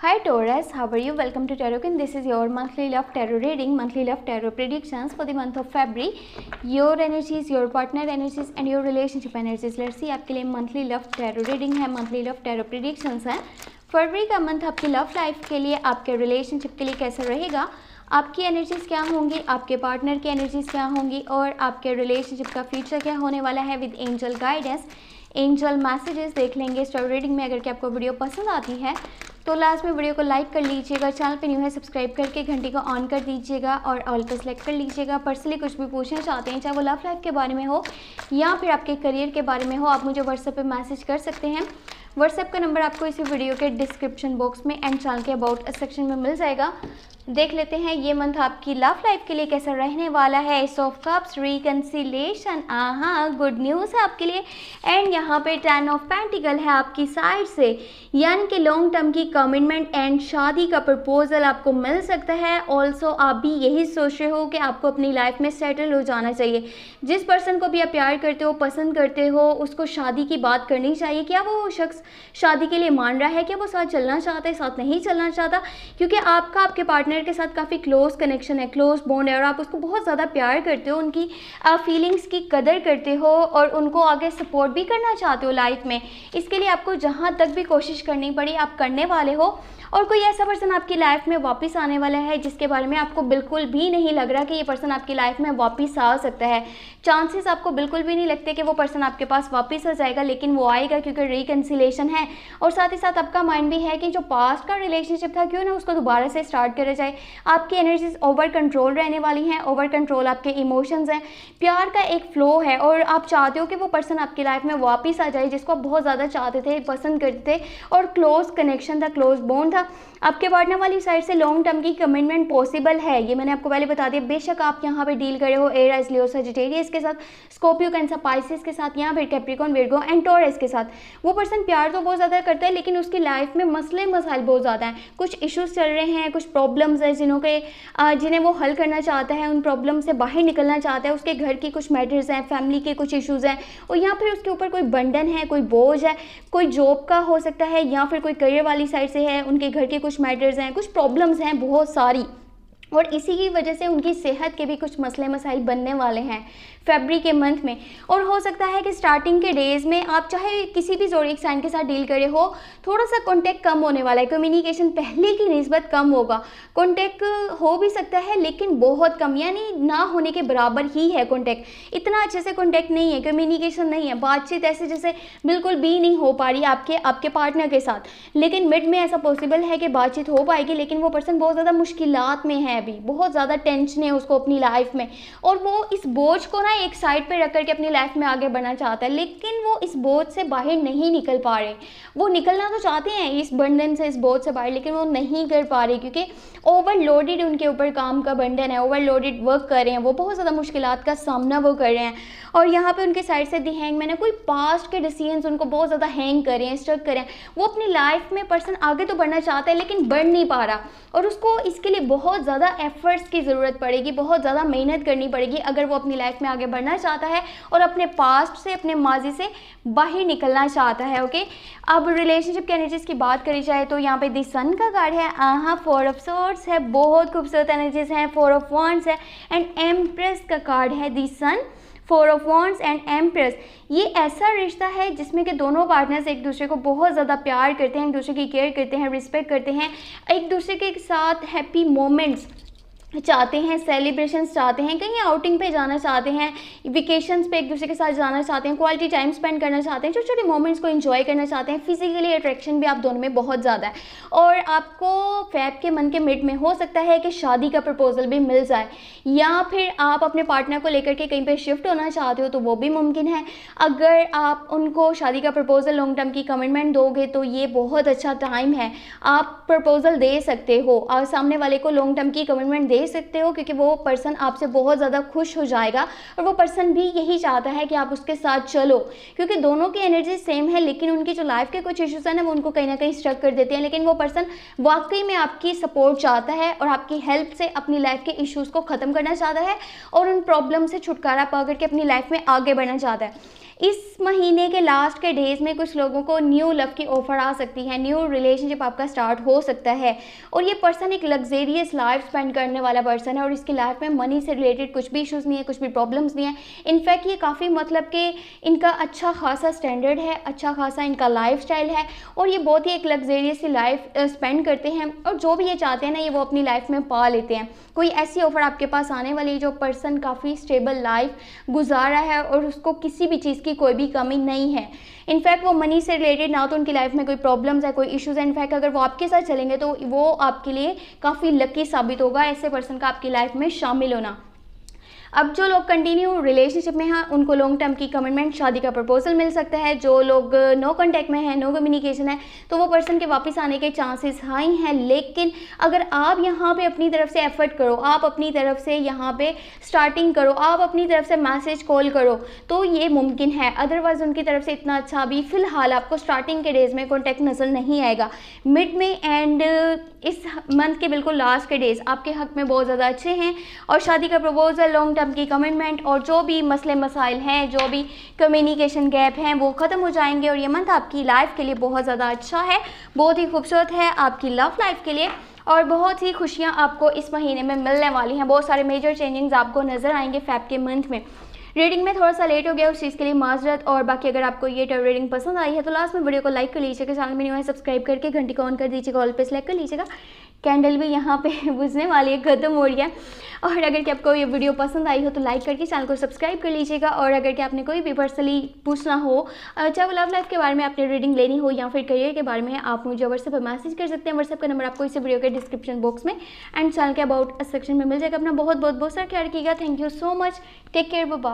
Hi Taurus, how are you? Welcome to Tarot. This is your monthly love tarot reading, monthly love tarot predictions for the month of February. Your energies, your partner energies and your relationship energies. Let's see आपके लिए monthly love tarot reading है, monthly love tarot predictions है. फरवरी का month आपकी love life के लिए, आपके relationship के लिए कैसा रहेगा, आपकी एनर्जीज क्या होंगी, आपके पार्टनर की एनर्जीज क्या होंगी और आपके रिलेशनशिप का फ्यूचर क्या होने वाला है with angel guidance, angel messages देख लेंगे इस tarot रीडिंग में. अगर कि आपको वीडियो पसंद आती है तो लास्ट में वीडियो को लाइक कर लीजिएगा, चैनल पे न्यू है सब्सक्राइब करके घंटी को ऑन कर दीजिएगा और ऑल पे सेलेक्ट कर लीजिएगा. पर्सनली कुछ भी पूछना चाहते हैं, चाहे वो लव लाइफ के बारे में हो या फिर आपके करियर के बारे में हो, आप मुझे व्हाट्सएप पे मैसेज कर सकते हैं. व्हाट्सएप का नंबर आपको इसी वीडियो के डिस्क्रिप्शन बॉक्स में एंड चैनल के अबाउट सेक्शन में मिल जाएगा. देख लेते हैं ये मंथ आपकी लव लाइफ के लिए कैसा रहने वाला है. S of cups, reconciliation, good news है आपके लिए. एंड यहाँ पे 10 ऑफ पेंटिकल है आपकी साइड से, यानी कि लॉन्ग टर्म की कमिटमेंट एंड शादी का प्रपोजल आपको मिल सकता है. ऑल्सो आप भी यही सोच रहे हो कि आपको अपनी लाइफ में सेटल हो जाना चाहिए. जिस पर्सन को भी आप प्यार करते हो, पसंद करते हो, उसको शादी की बात करनी चाहिए. क्या वो शख्स शादी के लिए मान रहा है, क्या वो साथ चलना चाहता है, साथ नहीं चलना चाहता, क्योंकि आपका आपके पार्टनर के साथ काफ़ी क्लोज कनेक्शन है, क्लोज बॉन्ड है और आप उसको बहुत ज़्यादा प्यार करते हो, उनकी फीलिंग्स की कदर करते हो और उनको आगे सपोर्ट भी करना चाहते हो लाइफ में. इसके लिए आपको जहाँ तक भी कोशिश करनी पड़ी आप करने वाले हो. और कोई ऐसा पर्सन आपकी लाइफ में वापस आने वाला है जिसके बारे में आपको बिल्कुल भी नहीं लग रहा कि ये पर्सन आपकी लाइफ में वापस आ सकता है. चांसेस आपको बिल्कुल भी नहीं लगते कि वो पर्सन आपके पास वापस आ जाएगा, लेकिन वो आएगा क्योंकि रिकंसिलेशन है. और साथ ही साथ आपका माइंड भी है कि जो पास्ट का रिलेशनशिप था क्यों ना उसको दोबारा से स्टार्ट करा जाए. आपकी एनर्जीज ओवर कंट्रोल रहने वाली हैं, ओवर कंट्रोल आपके इमोशंस हैं, प्यार का एक फ्लो है और आप चाहते हो कि वो पर्सन आपकी लाइफ में वापस आ जाए जिसको आप बहुत ज़्यादा चाहते थे, पसंद करते थे और क्लोज कनेक्शन था, क्लोज बॉन्ड था. आपके पार्टनर वाली साइड से लॉन्ग टर्म की कमिटमेंट पॉसिबल है, ये मैंने आपको पहले बता दिया. बेशक आप यहाँ पे डील करे हो एरीज, लियो, सजिटेरियस के साथ, स्कॉर्पियो, कैंसर, पाइसेस के साथ या फिर कैप्रिकॉर्न, विर्गो एंड टॉरस के साथ. वो पर्सन प्यार तो बहुत ज़्यादा करता है लेकिन उसकी लाइफ में मसले मसाइल बहुत ज़्यादा हैं. कुछ इश्यूज चल रहे हैं, कुछ प्रॉब्लम्स हैं जिन्हें वो हल करना चाहता है, उन प्रॉब्लम से बाहर निकलना चाहता है. उसके घर की कुछ मैटर्स हैं, फैमिली के कुछ इश्यूज़ हैं और या फिर उसके ऊपर कोई बंडन है, कोई बोझ है, कोई जॉब का हो सकता है या फिर कोई करियर वाली साइड से है. उनके घर के कुछ मैटर्स हैं, कुछ प्रॉब्लम्स हैं बहुत सारी और इसी की वजह से उनकी सेहत के भी कुछ मसले मसाइल बनने वाले हैं फरवरी के मंथ में. और हो सकता है कि स्टार्टिंग के डेज़ में आप चाहे किसी भी ज़ोडिएक साइन के साथ डील करे हो, थोड़ा सा कॉन्टैक्ट कम होने वाला है, कम्युनिकेशन पहले की निस्बत कम होगा. कॉन्टैक्ट हो भी सकता है लेकिन बहुत कम, यानी ना होने के बराबर ही है कॉन्टैक्ट. इतना अच्छे से कॉन्टैक्ट नहीं है, कम्युनिकेशन नहीं है, बातचीत ऐसे जैसे बिल्कुल भी नहीं हो पा रही आपके पार्टनर के साथ. लेकिन मिड में ऐसा पॉसिबल है कि बातचीत हो पाएगी, लेकिन वो पर्सन बहुत ज़्यादा मुश्किलात में है, अभी बहुत ज़्यादा टेंशन है उसको अपनी लाइफ में और वो इस बोझ को ना एक साइड पे रख करके अपनी लाइफ में आगे बढ़ना चाहता है. लेकिन वो इस बोझ से बाहर नहीं निकल पा रहे. वो निकलना तो चाहते हैं इस बंधन से, इस बोझ से बाहर, लेकिन वो नहीं कर पा रहे क्योंकि ओवरलोडेड उनके ऊपर काम का बंधन है, ओवरलोडेड वर्क कर रहे हैं, वो बहुत ज़्यादा मुश्किलात का सामना वो कर रहे हैं. और यहाँ पे उनके साइड से दी हैंग मैंने कोई पास्ट के डिसीजंस उनको बहुत ज़्यादा हैंग कर रहे हैं, स्ट्रक कर रहे हैं. वो अपनी लाइफ में पर्सन आगे तो बढ़ना चाहता है लेकिन बढ़ नहीं पा रहा और उसको इसके लिए बहुत ज़्यादा एफर्ट्स की ज़रूरत पड़ेगी, बहुत ज़्यादा मेहनत करनी पड़ेगी अगर वो अपनी लाइफ में आगे बढ़ना चाहता है और अपने पास्ट से, अपने माजी से बाहर निकलना चाहता है. ओके, अब रिलेशनशिप के एनर्जीज की बात करी जाए तो यहाँ पे दी सन का कार्ड है, 4 ऑफ सोर्ड्स है, बहुत खूबसूरत एनर्जीज हैं, 4 ऑफ वांड्स है एंड एम्प्रेस का कार्ड है. दी सन, 4 ऑफ वांड्स एंड एम्प्रेस. ये ऐसा रिश्ता है जिसमें कि दोनों पार्टनर्स एक दूसरे को बहुत ज़्यादा प्यार करते हैं, एक दूसरे की केयर करते हैं, रिस्पेक्ट करते हैं, एक दूसरे के साथ हैप्पी मोमेंट्स चाहते हैं, सेलिब्रेशंस चाहते हैं, कहीं आउटिंग पे जाना चाहते हैं, वेकेशंस पे एक दूसरे के साथ जाना चाहते हैं, क्वालिटी टाइम स्पेंड करना चाहते हैं, छोटे छोटे मोमेंट्स को एंजॉय करना चाहते हैं. फिजिकली अट्रैक्शन भी आप दोनों में बहुत ज़्यादा है और आपको फेब के मंथ के मिड में हो सकता है कि शादी का प्रपोजल भी मिल जाए या फिर आप अपने पार्टनर को लेकर के कहीं पर शिफ्ट होना चाहते हो तो वो भी मुमकिन है. अगर आप उनको शादी का प्रपोजल, लॉन्ग टर्म की कमिटमेंट दोगे तो ये बहुत अच्छा टाइम है, आप प्रपोजल दे सकते हो और सामने वाले को लॉन्ग टर्म की कमिटमेंट दे दे सकते हो, क्योंकि वो पर्सन आपसे बहुत ज़्यादा खुश हो जाएगा और वो पर्सन भी यही चाहता है कि आप उसके साथ चलो, क्योंकि दोनों की एनर्जी सेम है, लेकिन उनकी जो लाइफ के कुछ इश्यूज़ हैं ना वो उनको कहीं ना कहीं स्ट्रक कर देते हैं। लेकिन वो पर्सन वाकई में आपकी सपोर्ट चाहता है और आपकी हेल्प से अपनी लाइफ के इश्यूज़ को ख़त्म करना चाहता है और उन प्रॉब्लम से छुटकारा पा करके अपनी लाइफ में आगे बढ़ना चाहता है। इस महीने के लास्ट के डेज में कुछ लोगों को न्यू लव की ऑफर आ सकती है, न्यू रिलेशनशिप आपका स्टार्ट हो सकता है और ये पर्सन एक लग्जेरियस लाइफ स्पेंड करने वाला पर्सन है और इसकी लाइफ में मनी से रिलेटेड कुछ भी इश्यूज़ नहीं है, कुछ भी प्रॉब्लम्स नहीं है। इनफैक्ट ये काफ़ी मतलब कि इनका अच्छा खासा स्टैंडर्ड है, अच्छा खासा इनका लाइफ स्टाइल है और ये बहुत ही एक लग्जेरियस लाइफ स्पेंड करते हैं और जो भी ये चाहते हैं ना ये वो अपनी लाइफ में पा लेते हैं। कोई ऐसी ऑफर आपके पास आने वाली है जो पर्सन काफ़ी स्टेबल लाइफ गुजार रहा है और उसको किसी भी चीज़ की कोई भी कमी नहीं है। इनफैक्ट वो मनी से रिलेटेड ना तो उनकी लाइफ में कोई प्रॉब्लम्स है, कोई इश्यूज़ है। इनफैक्ट अगर वो आपके साथ चलेंगे तो वो आपके लिए काफ़ी लकी साबित होगा ऐसे पर्सन का आपकी लाइफ में शामिल होना। अब जो लोग कंटिन्यू रिलेशनशिप में हैं उनको लॉन्ग टर्म की कमिटमेंट, शादी का प्रपोजल मिल सकता है। जो लोग नो कांटेक्ट में हैं, नो कम्युनिकेशन है, तो वो पर्सन के वापस आने के चांसेस हाई हैं। लेकिन अगर आप यहाँ पे अपनी तरफ से एफर्ट करो, आप अपनी तरफ से यहाँ पे स्टार्टिंग करो, आप अपनी तरफ से मैसेज कॉल करो तो ये मुमकिन है। अदरवाइज़ उनकी तरफ से इतना अच्छा अभी फ़िलहाल आपको स्टार्टिंग के डेज़ में कॉन्टैक्ट नज़र नहीं आएगा। मिड में एंड इस मंथ के बिल्कुल लास्ट के डेज़ आपके हक़ में बहुत ज़्यादा अच्छे हैं और शादी का प्रपोजल, लॉन्ग टर्म की कमिटमेंट और जो भी मसले मसाइल हैं, जो भी कम्युनिकेशन गैप हैं वो ख़त्म हो जाएंगे और ये मंथ आपकी लाइफ के लिए बहुत ज़्यादा अच्छा है, बहुत ही खूबसूरत है आपकी लव लाइफ के लिए और बहुत ही खुशियाँ आपको इस महीने में मिलने वाली हैं। बहुत सारे मेजर चेंजिंग्स आपको नज़र आएंगे फेब के मंथ में। रीडिंग में थोड़ा सा लेट हो गया, उस चीज़ के लिए माजरत। और बाकी अगर आपको ये टैरो रीडिंग पसंद आई है तो लास्ट में वीडियो को लाइक कर लीजिएगा, चैनल में न्यू है सब्सक्राइब करके घंटी को ऑन कर दीजिएगा, ऑल पे सेलेक्ट कर लीजिएगा। कैंडल भी यहाँ पे बुझने वाली है, ख़त्म हो रही है। और अगर कि आपको ये वीडियो पसंद आई हो तो लाइक करके चैनल को सब्सक्राइब कर लीजिएगा। और अगर कि आपने कोई भी पर्सनली पूछना हो, चाहे वो लव लाइफ के बारे में आपने रीडिंग लेनी हो या फिर करियर के बारे में, आप मुझे व्हाट्सएप पर मैसेज कर सकते हैं। व्हाट्सएप का नंबर आपको इस वीडियो के डिस्क्रिप्शन बॉक्स में एंड चैनल के अबाउट सेक्शन में मिल जाएगा। अपना बहुत बहुत बहुत सारा ख्याल रखिएगा। Thank you so much, take care, bye bye.